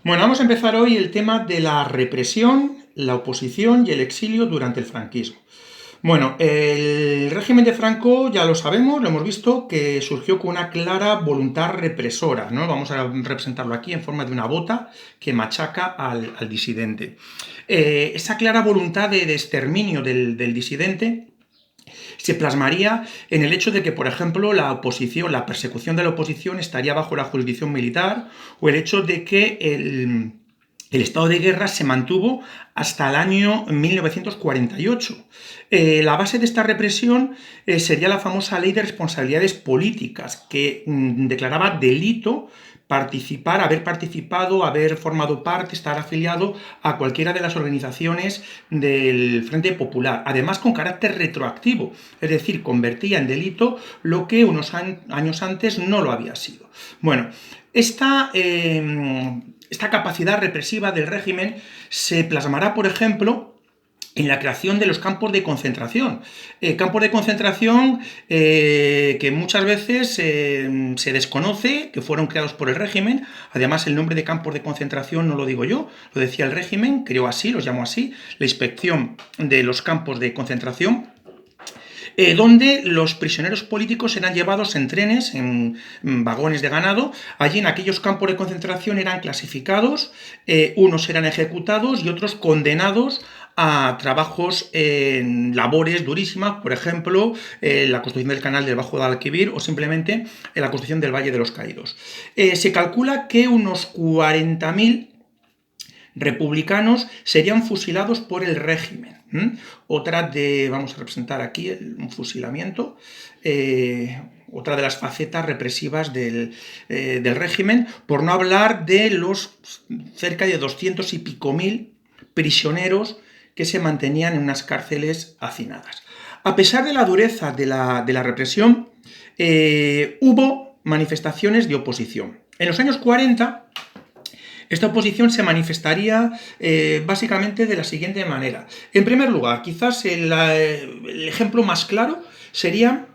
Bueno, vamos a empezar hoy el tema de la represión, la oposición y el exilio durante el franquismo. Bueno, el régimen de Franco, ya lo sabemos, lo hemos visto, que surgió con una clara voluntad represora, ¿no? Vamos a representarlo aquí en forma de una bota que machaca al disidente. Esa clara voluntad de exterminio del disidente se plasmaría en el hecho de que, por ejemplo, la oposición, la persecución de la oposición estaría bajo la jurisdicción militar, o el hecho de que el estado de guerra se mantuvo hasta el año 1948. La base de esta represión sería la famosa Ley de Responsabilidades Políticas, que declaraba delito haber participado, haber formado parte, estar afiliado a cualquiera de las organizaciones del Frente Popular, además con carácter retroactivo, es decir, convertía en delito lo que unos años antes no lo había sido. Bueno, esta capacidad represiva del régimen se plasmará, por ejemplo, en la creación de los campos de concentración. Campos de concentración que muchas veces se desconoce que fueron creados por el régimen. Además, el nombre de campos de concentración no lo digo yo, lo decía el régimen, creó así, los llamó así, la inspección de los campos de concentración, donde los prisioneros políticos eran llevados en trenes, en vagones de ganado. Allí en aquellos campos de concentración eran clasificados, unos eran ejecutados y otros condenados a trabajos en labores durísimas, por ejemplo, la construcción del canal del Bajo Guadalquivir o simplemente la construcción del Valle de los Caídos. Se calcula que unos 40.000 republicanos serían fusilados por el régimen. Vamos a representar aquí un fusilamiento, otra de las facetas represivas del régimen, por no hablar de los cerca de 200 y pico mil prisioneros que se mantenían en unas cárceles hacinadas. A pesar de la dureza de la represión, hubo manifestaciones de oposición. En los años 40, esta oposición se manifestaría básicamente de la siguiente manera. En primer lugar, quizás el ejemplo más claro serían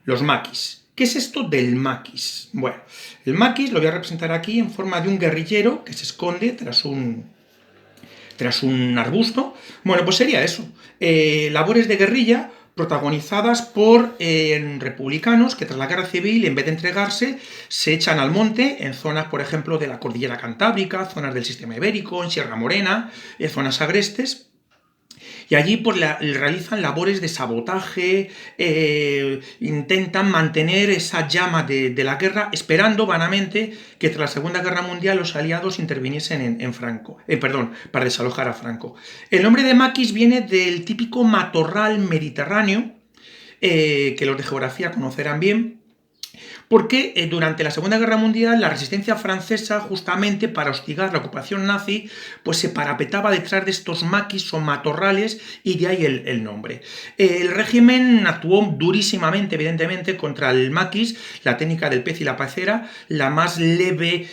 los maquis. ¿Qué es esto del maquis? Bueno, el maquis lo voy a representar aquí en forma de un guerrillero que se esconde tras un arbusto. Bueno, pues sería eso. Labores de guerrilla protagonizadas por republicanos que tras la guerra civil, en vez de entregarse, se echan al monte en zonas, por ejemplo, de la cordillera Cantábrica, zonas del sistema ibérico, en Sierra Morena, zonas agrestes. Y allí pues, realizan labores de sabotaje, intentan mantener esa llama de la guerra, esperando vanamente que tras la Segunda Guerra Mundial los aliados interviniesen en Franco, para desalojar a Franco. El nombre de maquis viene del típico matorral mediterráneo, que los de geografía conocerán bien, porque durante la Segunda Guerra Mundial la resistencia francesa, justamente para hostigar la ocupación nazi, pues se parapetaba detrás de estos maquis o matorrales, y de ahí el nombre. El régimen actuó durísimamente, evidentemente, contra el maquis, la técnica del pez y la pecera, la más leve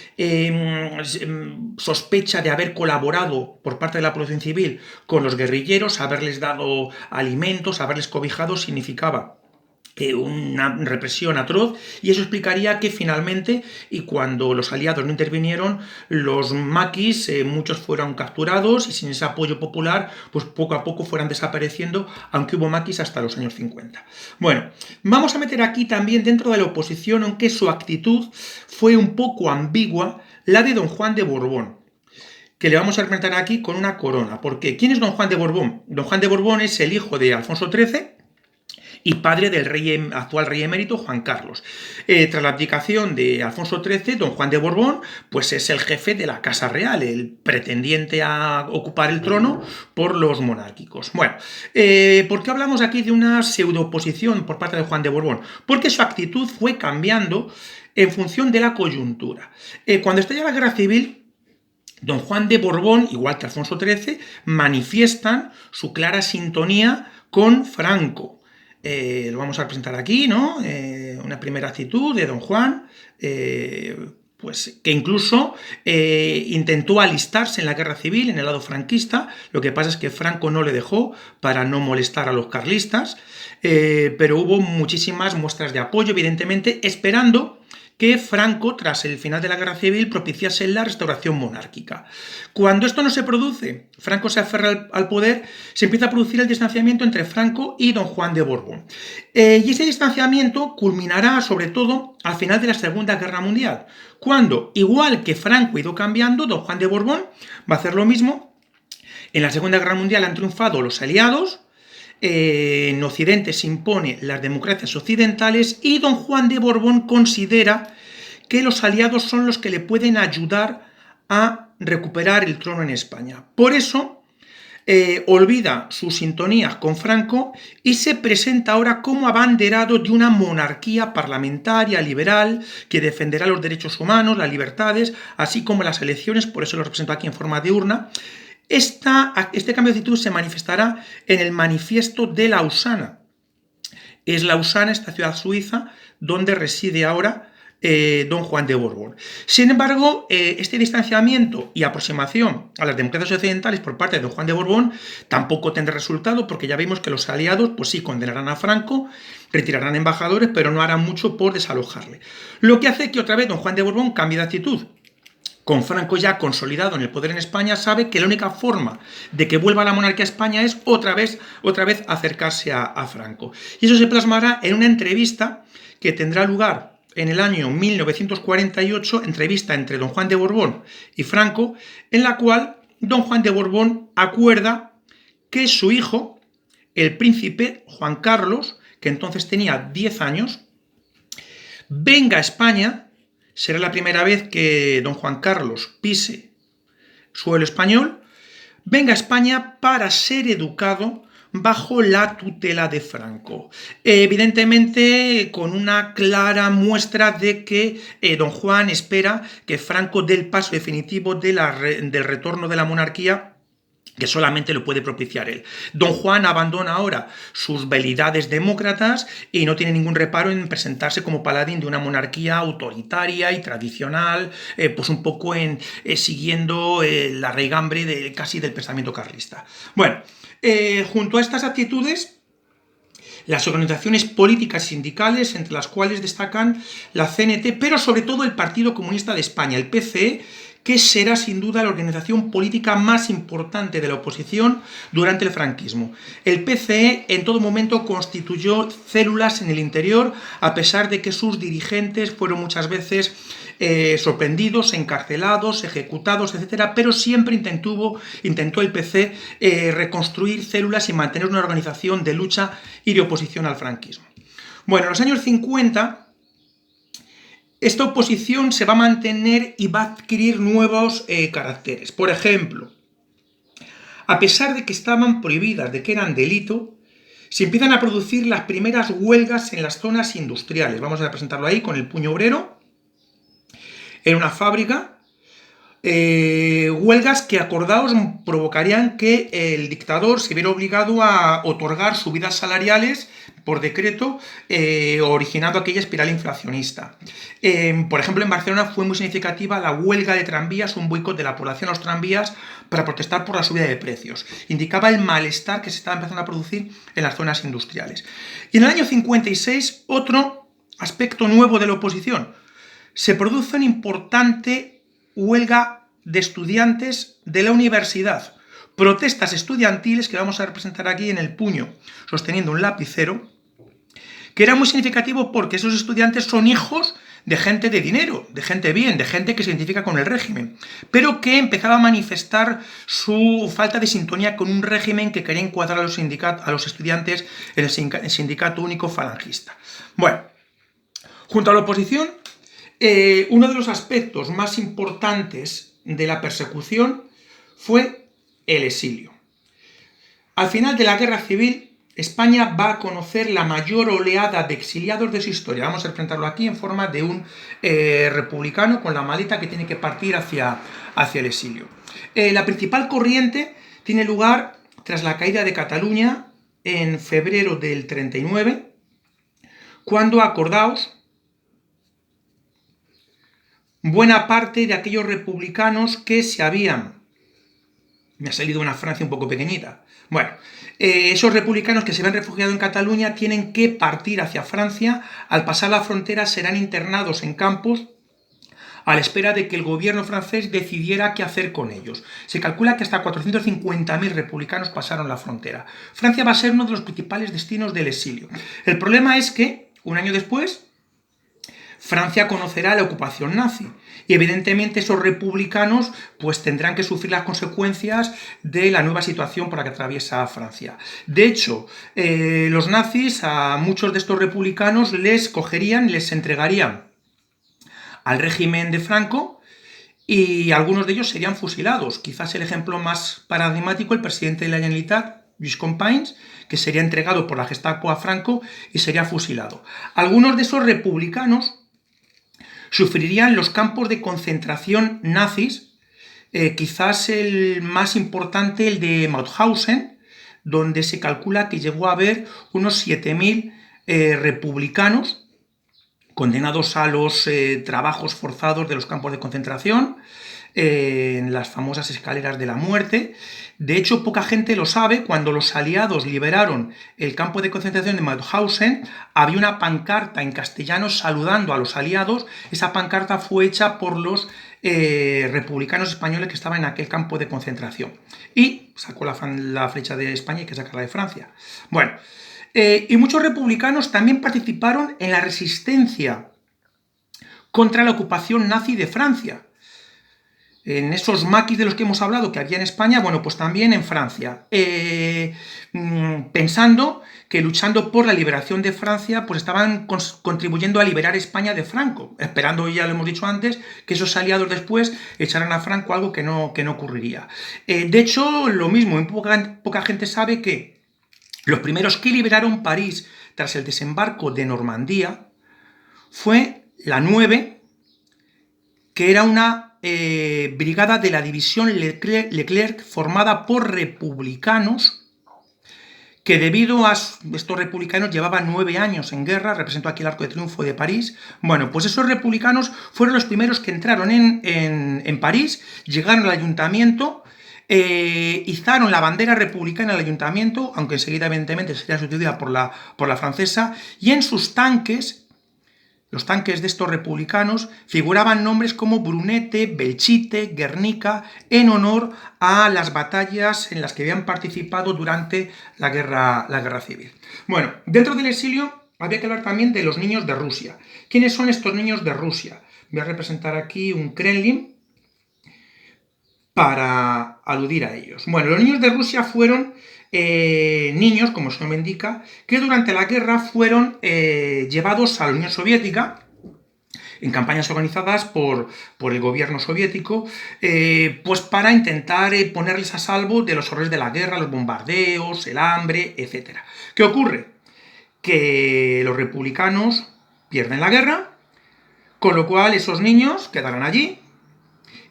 sospecha de haber colaborado por parte de la población civil con los guerrilleros, haberles dado alimentos, haberles cobijado, significaba una represión atroz, y eso explicaría que finalmente, y cuando los aliados no intervinieron, los maquis, muchos fueron capturados y sin ese apoyo popular, pues poco a poco fueran desapareciendo, aunque hubo maquis hasta los años 50. Bueno, vamos a meter aquí también dentro de la oposición, aunque su actitud fue un poco ambigua, la de don Juan de Borbón, que le vamos a representar aquí con una corona. Porque ¿quién es don Juan de Borbón? Don Juan de Borbón es el hijo de Alfonso XIII y padre del actual rey emérito Juan Carlos. Tras la abdicación de Alfonso XIII, don Juan de Borbón pues es el jefe de la Casa Real, el pretendiente a ocupar el trono por los monárquicos. Bueno, ¿por qué hablamos aquí de una pseudo-oposición por parte de Juan de Borbón? Porque su actitud fue cambiando en función de la coyuntura. Cuando estalla la Guerra Civil, don Juan de Borbón, igual que Alfonso XIII, manifiestan su clara sintonía con Franco. Lo vamos a presentar aquí, ¿no? Una primera actitud de don Juan, pues que incluso intentó alistarse en la guerra civil, en el lado franquista. Lo que pasa es que Franco no le dejó para no molestar a los carlistas, pero hubo muchísimas muestras de apoyo, evidentemente, esperando que Franco, tras el final de la Guerra Civil, propiciase la restauración monárquica. Cuando esto no se produce, Franco se aferra al poder, se empieza a producir el distanciamiento entre Franco y don Juan de Borbón. Y ese distanciamiento culminará, sobre todo, al final de la Segunda Guerra Mundial, cuando, igual que Franco ha ido cambiando, don Juan de Borbón va a hacer lo mismo. En la Segunda Guerra Mundial han triunfado los aliados, en Occidente se imponen las democracias occidentales y don Juan de Borbón considera que los aliados son los que le pueden ayudar a recuperar el trono en España. Por eso olvida sus sintonías con Franco y se presenta ahora como abanderado de una monarquía parlamentaria liberal que defenderá los derechos humanos, las libertades, así como las elecciones, por eso lo represento aquí en forma de urna. Este cambio de actitud se manifestará en el manifiesto de Lausana. Es Lausana, esta ciudad suiza, donde reside ahora don Juan de Borbón. Sin embargo, este distanciamiento y aproximación a las democracias occidentales por parte de don Juan de Borbón tampoco tendrá resultado, porque ya vimos que los aliados, pues sí, condenarán a Franco, retirarán embajadores, pero no harán mucho por desalojarle. Lo que hace que otra vez don Juan de Borbón cambie de actitud. Con Franco ya consolidado en el poder en España, sabe que la única forma de que vuelva la monarquía a España es otra vez acercarse a Franco. Y eso se plasmará en una entrevista que tendrá lugar en el año 1948, entrevista entre don Juan de Borbón y Franco, en la cual don Juan de Borbón acuerda que su hijo, el príncipe Juan Carlos, que entonces tenía 10 años, venga a España. Será la primera vez que don Juan Carlos pise suelo español, venga a España para ser educado bajo la tutela de Franco. Evidentemente, con una clara muestra de que don Juan espera que Franco dé el paso definitivo del retorno de la monarquía, que solamente lo puede propiciar él. Don Juan abandona ahora sus velidades demócratas y no tiene ningún reparo en presentarse como paladín de una monarquía autoritaria y tradicional, pues un poco siguiendo la raigambre casi del pensamiento carlista. Bueno, junto a estas actitudes, las organizaciones políticas y sindicales, entre las cuales destacan la CNT, pero sobre todo el Partido Comunista de España, el PCE, que será sin duda la organización política más importante de la oposición durante el franquismo. El PCE en todo momento constituyó células en el interior, a pesar de que sus dirigentes fueron muchas veces sorprendidos, encarcelados, ejecutados, etc., pero siempre intentó el PC reconstruir células y mantener una organización de lucha y de oposición al franquismo. Bueno, en los años 50... esta oposición se va a mantener y va a adquirir nuevos caracteres. Por ejemplo, a pesar de que estaban prohibidas, de que eran delito, se empiezan a producir las primeras huelgas en las zonas industriales. Vamos a representarlo ahí con el puño obrero, en una fábrica. Huelgas que, acordaos, provocarían que el dictador se viera obligado a otorgar subidas salariales por decreto, originando aquella espiral inflacionista. Por ejemplo, en Barcelona fue muy significativa la huelga de tranvías, un boicot de la población a los tranvías para protestar por la subida de precios. Indicaba el malestar que se estaba empezando a producir en las zonas industriales. Y en el año 56, otro aspecto nuevo de la oposición. Se produce una importante huelga de estudiantes de la universidad. Protestas estudiantiles que vamos a representar aquí en el puño, sosteniendo un lapicero, que era muy significativo porque esos estudiantes son hijos de gente de dinero, de gente bien, de gente que se identifica con el régimen, pero que empezaba a manifestar su falta de sintonía con un régimen que quería encuadrar a los estudiantes en el sindicato único falangista. Bueno, junto a la oposición, uno de los aspectos más importantes de la persecución fue el exilio. Al final de la Guerra Civil, España va a conocer la mayor oleada de exiliados de su historia. Vamos a representarlo aquí en forma de un republicano con la maleta que tiene que partir hacia el exilio. La principal corriente tiene lugar tras la caída de Cataluña en febrero del 39, cuando, acordaos, buena parte de aquellos republicanos que se habían Me ha salido una Francia un poco pequeñita. Bueno, esos republicanos que se ven refugiados en Cataluña tienen que partir hacia Francia. Al pasar la frontera serán internados en campos a la espera de que el gobierno francés decidiera qué hacer con ellos. Se calcula que hasta 450.000 republicanos pasaron la frontera. Francia va a ser uno de los principales destinos del exilio. El problema es que, un año después, Francia conocerá la ocupación nazi y evidentemente esos republicanos pues tendrán que sufrir las consecuencias de la nueva situación por la que atraviesa Francia. De hecho, los nazis a muchos de estos republicanos les cogerían, les entregarían al régimen de Franco y algunos de ellos serían fusilados. Quizás el ejemplo más paradigmático, el presidente de la Generalitat, Lluís Companys, que sería entregado por la Gestapo a Franco y sería fusilado. Algunos de esos republicanos sufrirían los campos de concentración nazis, quizás el más importante, el de Mauthausen, donde se calcula que llegó a haber unos 7.000 republicanos condenados a los trabajos forzados de los campos de concentración, en las famosas escaleras de la muerte. De hecho, poca gente lo sabe, cuando los aliados liberaron el campo de concentración de Mauthausen, había una pancarta en castellano saludando a los aliados. Esa pancarta fue hecha por los republicanos españoles que estaban en aquel campo de concentración. Y sacó la flecha de España, y hay que sacarla de Francia. Bueno, y muchos republicanos también participaron en la resistencia contra la ocupación nazi de Francia. En esos maquis de los que hemos hablado que había en España, bueno, pues también en Francia, pensando que luchando por la liberación de Francia, pues estaban contribuyendo a liberar España de Franco, esperando, ya lo hemos dicho antes, que esos aliados después echaran a Franco, algo que no ocurriría. De hecho, lo mismo, poca gente sabe que los primeros que liberaron París tras el desembarco de Normandía fue la 9, que era una brigada de la división Leclerc formada por republicanos que, debido a estos republicanos, llevaban 9 años en guerra. Represento aquí el Arco de Triunfo de París. Bueno, pues esos republicanos fueron los primeros que entraron en París, llegaron al ayuntamiento, izaron la bandera republicana en el ayuntamiento, aunque enseguida evidentemente sería sustituida por la francesa, y en sus tanques, los tanques de estos republicanos, figuraban nombres como Brunete, Belchite, Guernica, en honor a las batallas en las que habían participado durante la guerra civil. Bueno, dentro del exilio había que hablar también de los niños de Rusia. ¿Quiénes son estos niños de Rusia? Voy a representar aquí un Kremlin para aludir a ellos. Bueno, los niños de Rusia fueron niños, como su nombre indica, que durante la guerra fueron llevados a la Unión Soviética en campañas organizadas por el gobierno soviético, pues para intentar ponerles a salvo de los horrores de la guerra, los bombardeos, el hambre, etc. ¿Qué ocurre? Que los republicanos pierden la guerra, con lo cual esos niños quedarán allí,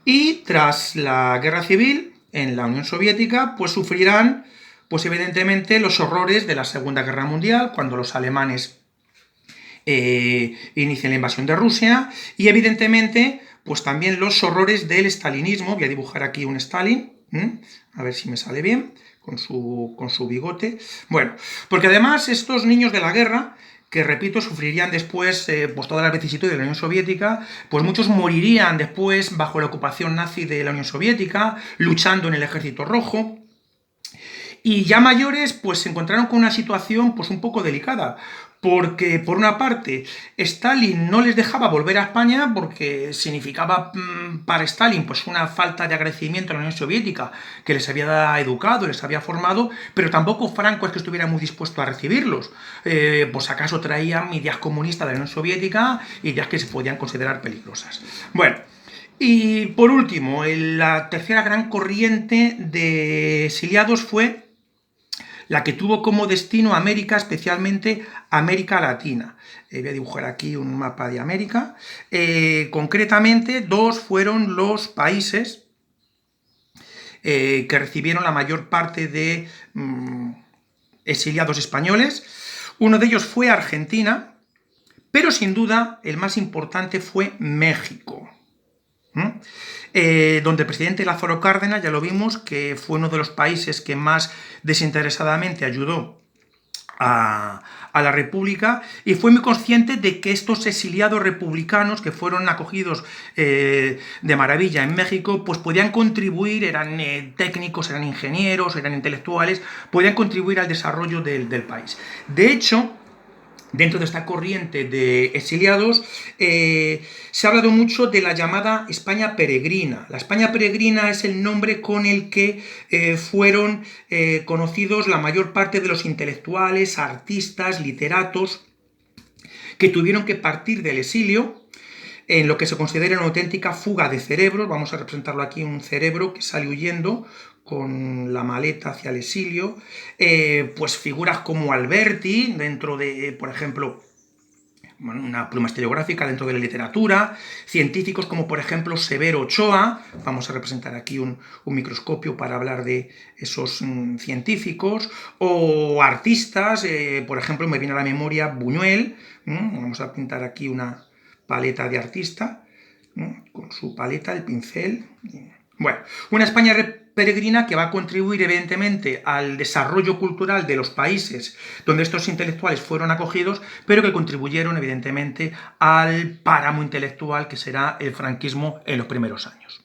y tras la guerra civil en la Unión Soviética, pues sufrirán, pues evidentemente, los horrores de la Segunda Guerra Mundial, cuando los alemanes inician la invasión de Rusia, y evidentemente, pues también los horrores del stalinismo. Voy a dibujar aquí un Stalin, a ver si me sale bien, con su bigote. Bueno, porque además estos niños de la guerra, que repito, sufrirían después pues todas las vicisitudes de la Unión Soviética, pues muchos morirían después bajo la ocupación nazi de la Unión Soviética, luchando en el Ejército Rojo. Y ya mayores, pues se encontraron con una situación pues un poco delicada, porque por una parte Stalin no les dejaba volver a España porque significaba para Stalin pues una falta de agradecimiento a la Unión Soviética, que les había educado, les había formado, pero tampoco Franco es que estuviera muy dispuesto a recibirlos. Pues acaso traían ideas comunistas de la Unión Soviética, ideas que se podían considerar peligrosas. Bueno, y por último, la tercera gran corriente de exiliados fue la que tuvo como destino América, especialmente América Latina. Voy a dibujar aquí un mapa de América. Concretamente, 2 fueron los países que recibieron la mayor parte de exiliados españoles. Uno de ellos fue Argentina, pero sin duda el más importante fue México. donde el presidente Lázaro Cárdenas, ya lo vimos, que fue uno de los países que más desinteresadamente ayudó a la República, y fue muy consciente de que estos exiliados republicanos que fueron acogidos de maravilla en México, pues podían contribuir, eran técnicos, eran ingenieros, eran intelectuales, podían contribuir al desarrollo del país. De hecho, dentro de esta corriente de exiliados, se ha hablado mucho de la llamada España peregrina. La España peregrina es el nombre con el que fueron conocidos la mayor parte de los intelectuales, artistas, literatos, que tuvieron que partir del exilio en lo que se considera una auténtica fuga de cerebros. Vamos a representarlo aquí, un cerebro que sale huyendo con la maleta hacia el exilio. Pues figuras como Alberti, dentro de, por ejemplo, una pluma estereográfica dentro de la literatura, científicos como por ejemplo Severo Ochoa, vamos a representar aquí un microscopio para hablar de esos científicos, o artistas, por ejemplo me viene a la memoria Buñuel, vamos a pintar aquí una paleta de artista, con su paleta, el pincel. Bueno, una España peregrina que va a contribuir evidentemente al desarrollo cultural de los países donde estos intelectuales fueron acogidos, pero que contribuyeron evidentemente al páramo intelectual que será el franquismo en los primeros años.